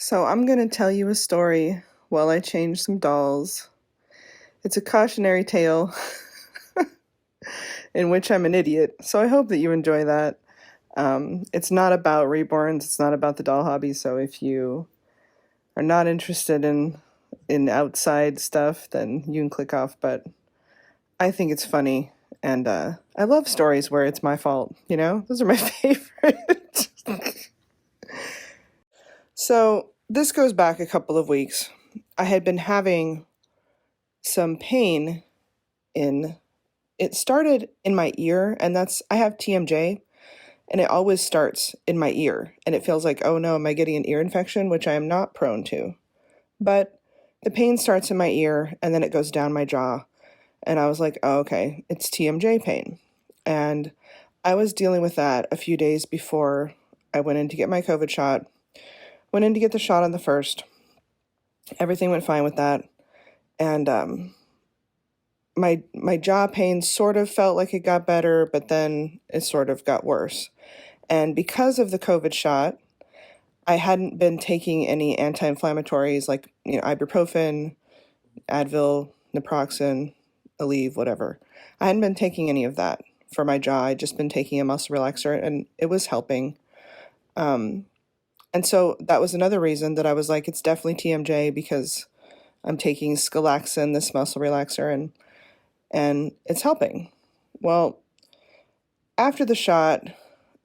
So I'm going to tell you a story while I change some dolls. It's a cautionary tale in which I'm an idiot, so I hope that you enjoy that. It's not about reborns, it's not about the doll hobby, so if you are not interested in outside stuff, then you can click off, but I think it's funny, and I love stories where it's my fault, Those are my favorite. So this goes back a couple of weeks. I had been having some pain in it started in my ear, and I have TMJ, and it always starts in my ear, and it feels like, oh no, am I getting an ear infection, which I am not prone to. But the pain starts in my ear and then it goes down my jaw, and I was like, oh, okay, it's TMJ pain. And I was dealing with that a few days before I went in to get my COVID shot. Went in to get the shot on the 1st. Everything went fine with that. And my jaw pain sort of felt like it got better, but then it sort of got worse. And because of the COVID shot, I hadn't been taking any anti-inflammatories like, ibuprofen, Advil, naproxen, Aleve, whatever. I hadn't been taking any of that for my jaw. I'd just been taking a muscle relaxer, and it was helping. And so that was another reason that I was like, it's definitely TMJ, because I'm taking Scalaxin, this muscle relaxer, and it's helping. Well, after the shot,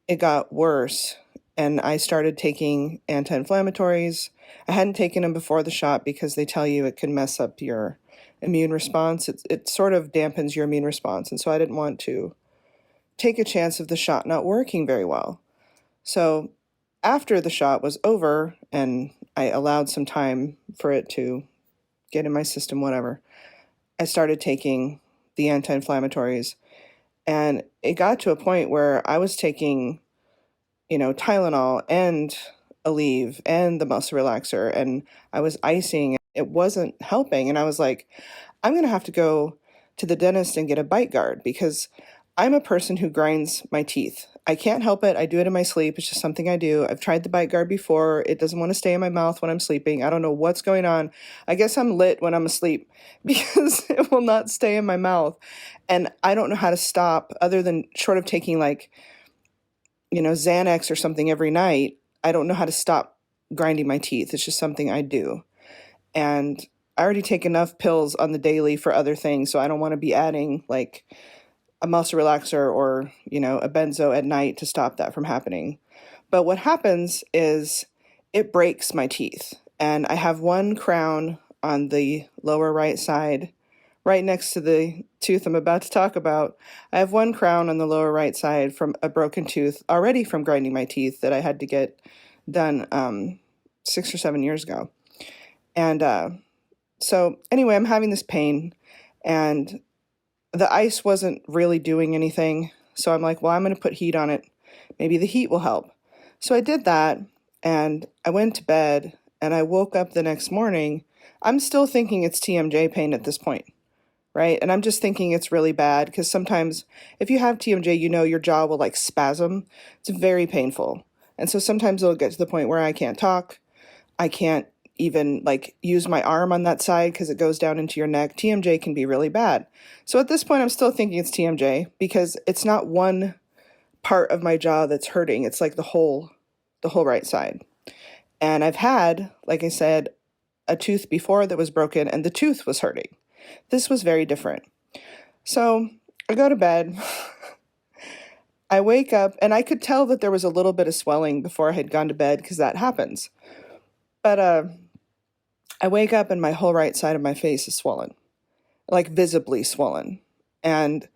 it got worse, and I started taking anti-inflammatories. I hadn't taken them before the shot because they tell you it can mess up your immune response. It sort of dampens your immune response, and so I didn't want to take a chance of the shot not working very well. So after the shot was over and I allowed some time for it to get in my system, whatever, I started taking the anti-inflammatories, and it got to a point where I was taking, Tylenol and Aleve and the muscle relaxer, and I was icing. It wasn't helping, and I was like, I'm going to have to go to the dentist and get a bite guard, because I'm a person who grinds my teeth. I can't help it. I do it in my sleep. It's just something I do. I've tried the bite guard before. It doesn't want to stay in my mouth when I'm sleeping. I don't know what's going on. I guess I'm lit when I'm asleep because it will not stay in my mouth. And I don't know how to stop, other than short of taking Xanax or something every night. I don't know how to stop grinding my teeth. It's just something I do. And I already take enough pills on the daily for other things, so I don't want to be adding like a muscle relaxer or, a benzo at night to stop that from happening. But what happens is it breaks my teeth. And I have one crown on the lower right side, right next to the tooth I'm about to talk about. I have one crown on the lower right side from a broken tooth already from grinding my teeth that I had to get done 6 or 7 years ago. And so anyway, I'm having this pain, and the ice wasn't really doing anything. So I'm like, well, I'm going to put heat on it. Maybe the heat will help. So I did that, and I went to bed, and I woke up the next morning. I'm still thinking it's TMJ pain at this point, right? And I'm just thinking it's really bad, because sometimes if you have TMJ, your jaw will like spasm. It's very painful. And so sometimes it'll get to the point where I can't talk. I can't even use my arm on that side because it goes down into your neck. TMJ can be really bad. So at this point, I'm still thinking it's TMJ, because it's not one part of my jaw that's hurting. It's like the whole right side. And I've had, like I said, a tooth before that was broken, and the tooth was hurting. This was very different. So I go to bed. I wake up, and I could tell that there was a little bit of swelling before I had gone to bed, because that happens. But I wake up and my whole right side of my face is swollen, like visibly swollen. And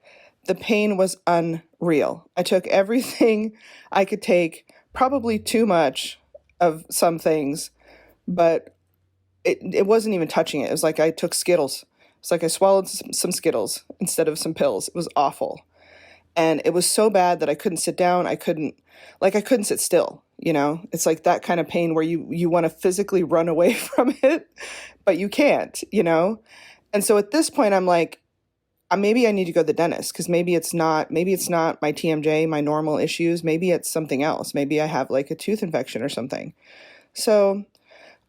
the pain was unreal. I took everything I could take, probably too much of some things, but it wasn't even touching it. It was like I took Skittles. It's like I swallowed some Skittles instead of some pills. It was awful. And it was so bad that I couldn't sit down. I couldn't sit still. It's like that kind of pain where you want to physically run away from it, but you can't, And so at this point, I'm like, maybe I need to go to the dentist, because maybe it's not my TMJ, my normal issues. Maybe it's something else. Maybe I have like a tooth infection or something. So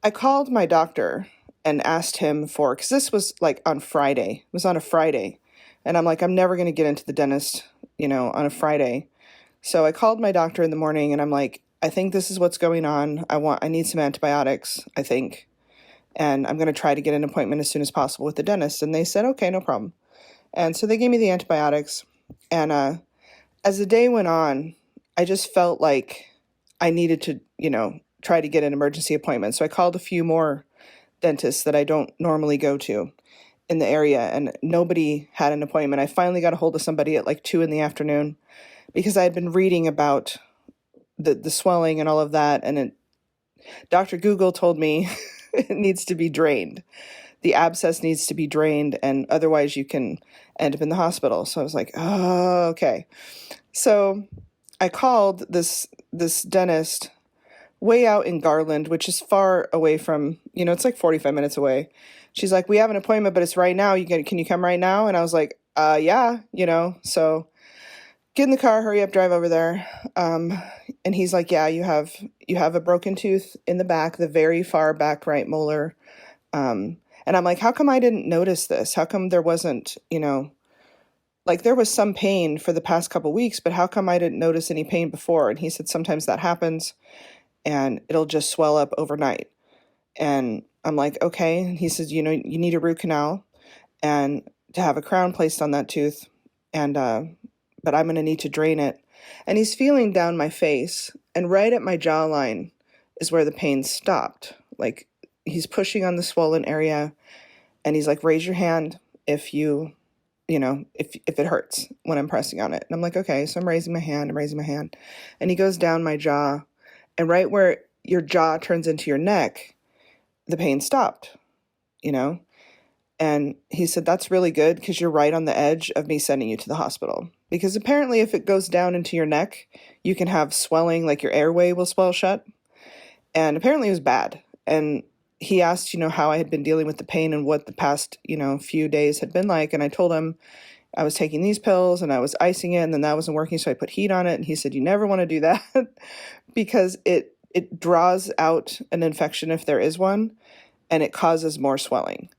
I called my doctor and asked him for, because this was like on Friday. It was on a Friday. And I'm like, I'm never going to get into the dentist, on a Friday. So I called my doctor in the morning and I'm like, I think this is what's going on. I need some antibiotics, I think. And I'm going to try to get an appointment as soon as possible with the dentist. And they said, okay, no problem. And so they gave me the antibiotics. And as the day went on, I just felt like I needed to, try to get an emergency appointment. So I called a few more dentists that I don't normally go to in the area, and nobody had an appointment. I finally got a hold of somebody at like 2 p.m. because I had been reading about the swelling and all of that. And Dr. Google told me it needs to be drained. The abscess needs to be drained, and otherwise you can end up in the hospital. So I was like, oh, okay. So I called this dentist way out in Garland, which is far away from, it's like 45 minutes away. She's like, we have an appointment, but it's right now. Can you come right now? And I was like, yeah, so get in the car, hurry up, drive over there. And he's like, yeah, you have a broken tooth in the back, the very far back right molar. And I'm like, how come I didn't notice this? How come there wasn't, like there was some pain for the past couple weeks, but how come I didn't notice any pain before? And he said, sometimes that happens and it'll just swell up overnight. And I'm like, okay. And he says, you need a root canal and to have a crown placed on that tooth. And, but I'm going to need to drain it. And he's feeling down my face, and right at my jawline is where the pain stopped. Like he's pushing on the swollen area, and he's like, raise your hand if if it hurts when I'm pressing on it. And I'm like, okay. So I'm raising my hand, and he goes down my jaw, and right where your jaw turns into your neck, the pain stopped, And he said, that's really good because you're right on the edge of me sending you to the hospital. Because apparently if it goes down into your neck, you can have swelling, like your airway will swell shut. And apparently it was bad. And he asked, how I had been dealing with the pain and what the past, few days had been like. And I told him I was taking these pills and I was icing it, and then that wasn't working. So I put heat on it. And he said, you never want to do that because it draws out an infection if there is one, and it causes more swelling.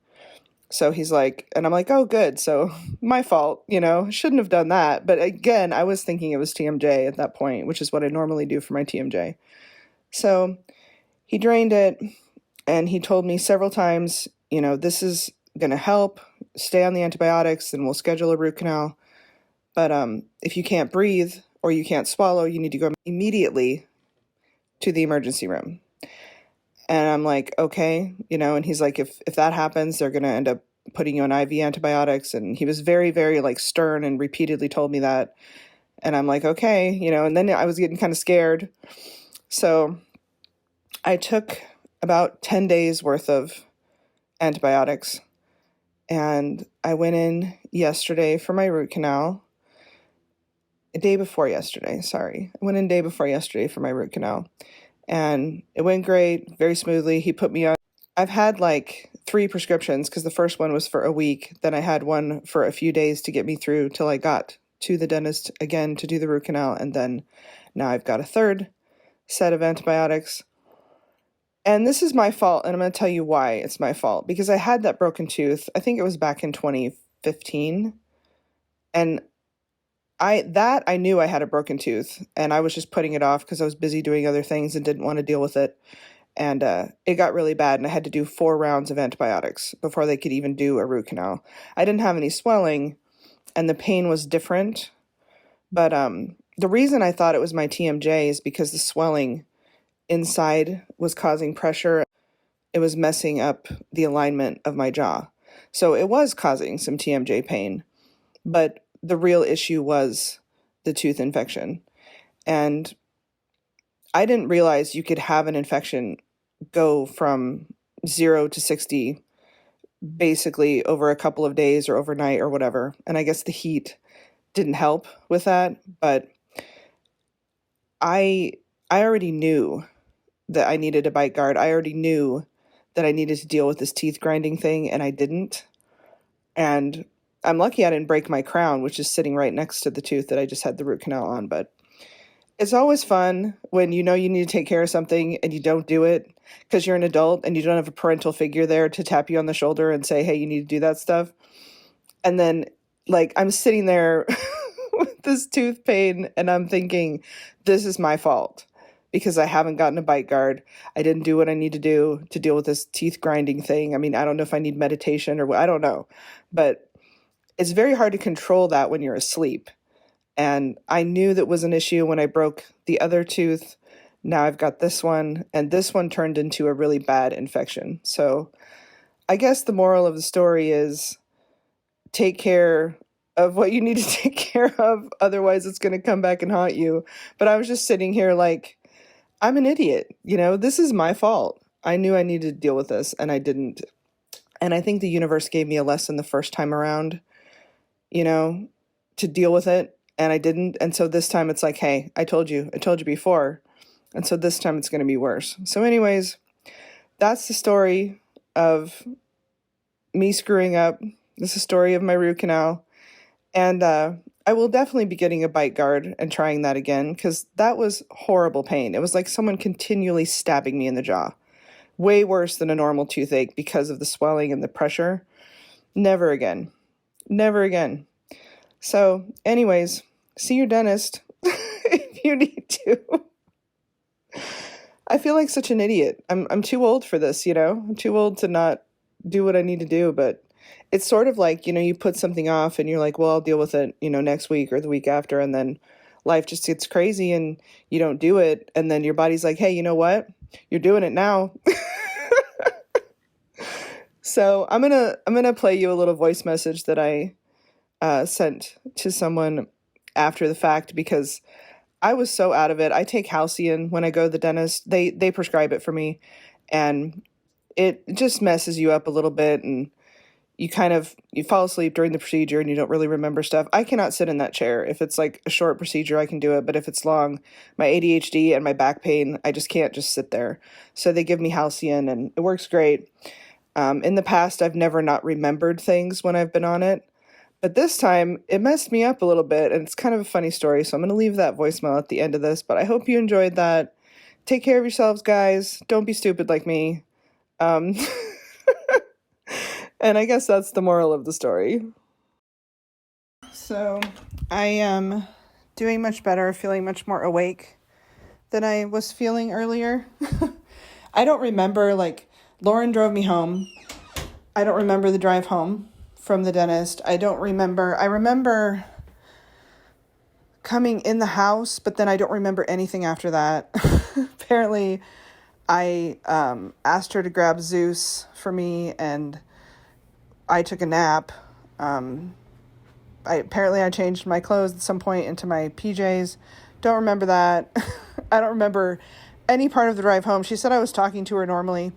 So he's like, and I'm like, oh, good. So my fault, shouldn't have done that. But again, I was thinking it was TMJ at that point, which is what I normally do for my TMJ. So he drained it, and he told me several times, this is going to help. Stay on the antibiotics and we'll schedule a root canal. But if you can't breathe or you can't swallow, you need to go immediately to the emergency room. And I'm like, okay, and he's like, if that happens, they're going to end up putting you on IV antibiotics. And he was very, very like stern and repeatedly told me that. And I'm like, okay, and then I was getting kind of scared. So I took about 10 days worth of antibiotics, and I went in yesterday for my root canal. I went in day before yesterday for my root canal. And it went great, very smoothly. He put me on. I've had like 3 prescriptions because the first one was for a week. Then I had one for a few days to get me through till I got to the dentist again to do the root canal. And then now I've got a 3rd set of antibiotics. And this is my fault. And I'm going to tell you why it's my fault. Because I had that broken tooth. I think it was back in 2015. And I knew I had a broken tooth, and I was just putting it off because I was busy doing other things and didn't want to deal with it. And it got really bad, and I had to do 4 rounds of antibiotics before they could even do a root canal. I didn't have any swelling, and the pain was different. But the reason I thought it was my TMJ is because the swelling inside was causing pressure. It was messing up the alignment of my jaw. So it was causing some TMJ pain. But the real issue was the tooth infection. And I didn't realize you could have an infection go from 0 to 60 basically over a couple of days or overnight or whatever. And I guess the heat didn't help with that. But I already knew that I needed a bite guard. I already knew that I needed to deal with this teeth grinding thing, and I didn't. And I'm lucky I didn't break my crown, which is sitting right next to the tooth that I just had the root canal on. But It's always fun when you know you need to take care of something and you don't do it because you're an adult and you don't have a parental figure there to tap you on the shoulder and say, hey, you need to do that stuff. And then, like, I'm sitting there with this tooth pain and I'm thinking, this is my fault because I haven't gotten a bite guard. I didn't do what I need to do to deal with this teeth grinding thing. I mean, I don't know if I need meditation or what, I don't know. But it's very hard to control that when you're asleep. And I knew that was an issue when I broke the other tooth. Now I've got this one, and this one turned into a really bad infection. So I guess the moral of the story is take care of what you need to take care of. Otherwise, it's going to come back and haunt you. But I was just sitting here like, I'm an idiot. You know, this is my fault. I knew I needed to deal with this, and I didn't. And I think the universe gave me a lesson the first time around, you know, to deal with it. And I didn't. And so this time it's like, hey, I told you before. And so this time it's going to be worse. So anyways, that's the story of me screwing up. This is the story of my root canal. And I will definitely be getting a bite guard and trying that again because that was horrible pain. It was like someone continually stabbing me in the jaw. Way worse than a normal toothache because of the swelling and the pressure. Never again. Never again. So anyways, see your dentist if you need to. I feel like such an idiot. I'm too old for this, you know? I'm too old to not do what I need to do, but it's sort of like, you know, you put something off and you're like, well, I'll deal with it, you know, next week or the week after, and then life just gets crazy and you don't do it, and then your body's like, hey, you know what? You're doing it now. So I'm gonna play you a little voice message that I sent to someone after the fact because I was so out of it. I take Halcyon when I go to the dentist. They prescribe it for me, and it just messes you up a little bit, and you fall asleep during the procedure and you don't really remember stuff. I cannot sit in that chair. If it's like a short procedure, I can do it, but if it's long, my ADHD and my back pain, I just can't just sit there. So they give me Halcyon, and it works great. In the past, I've never not remembered things when I've been on it. But this time, it messed me up a little bit, and it's kind of a funny story, so I'm going to leave that voicemail at the end of this, but I hope you enjoyed that. Take care of yourselves, guys. Don't be stupid like me. And I guess that's the moral of the story. So, I am doing much better, feeling much more awake than I was feeling earlier. I don't remember, Lauren drove me home. I don't remember the drive home from the dentist. I remember coming in the house, but then I don't remember anything after that. Apparently, I asked her to grab Zeus for me, and I took a nap. I changed my clothes at some point into my PJs. Don't remember that. I don't remember any part of the drive home. She said I was talking to her normally.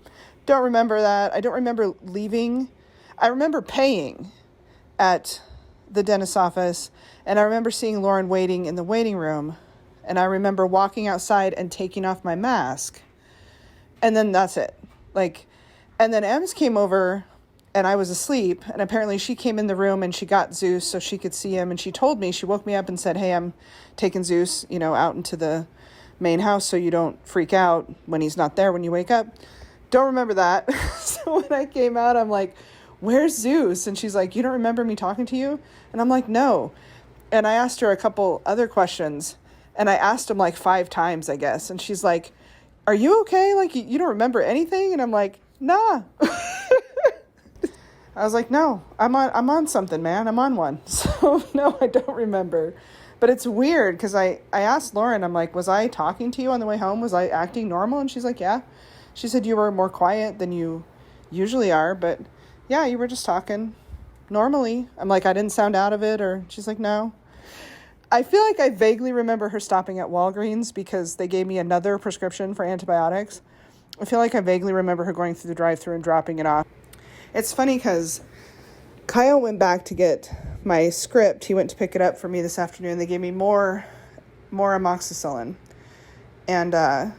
Don't remember that. I don't remember leaving. I remember paying at the dentist's office, and I remember seeing Lauren waiting in the waiting room, and I remember walking outside and taking off my mask, and then that's it. And then Ems came over, and I was asleep, and apparently she came in the room, and she got Zeus so she could see him, and she woke me up and said, hey, I'm taking Zeus, out into the main house so you don't freak out when he's not there when you wake up. Don't remember that. So when I came out, I'm like, where's Zeus? And she's like, you don't remember me talking to you? And I'm like, no. And I asked her a couple other questions, and I asked him 5 times, I guess. And she's like, are you okay? You don't remember anything? And I'm like, nah. I was like, no, I'm on something, man. I'm on one. So no, I don't remember. But it's weird because I asked Lauren, I'm like, was I talking to you on the way home? Was I acting normal? And she's like, yeah. She said you were more quiet than you usually are, but yeah, you were just talking normally. I'm like, I didn't sound out of it, or she's like, no. I feel like I vaguely remember her stopping at Walgreens because they gave me another prescription for antibiotics. I feel like I vaguely remember her going through the drive-thru and dropping it off. It's funny because Kyle went back to get my script. He went to pick it up for me this afternoon. They gave me more amoxicillin. And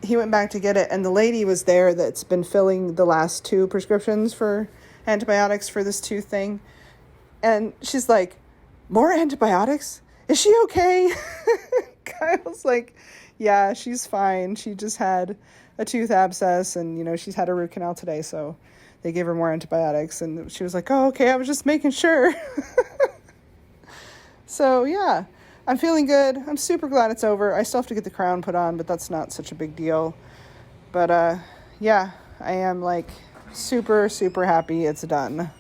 he went back to get it, and the lady was there that's been filling the last 2 prescriptions for antibiotics for this tooth thing. And she's like, more antibiotics? Is she okay? Kyle's like, yeah, she's fine. She just had a tooth abscess and, she's had a root canal today, so they gave her more antibiotics. And she was like, oh, okay, I was just making sure. So, yeah, I'm feeling good. I'm super glad it's over. I still have to get the crown put on, but that's not such a big deal. But, yeah, I am, like, super, super happy it's done.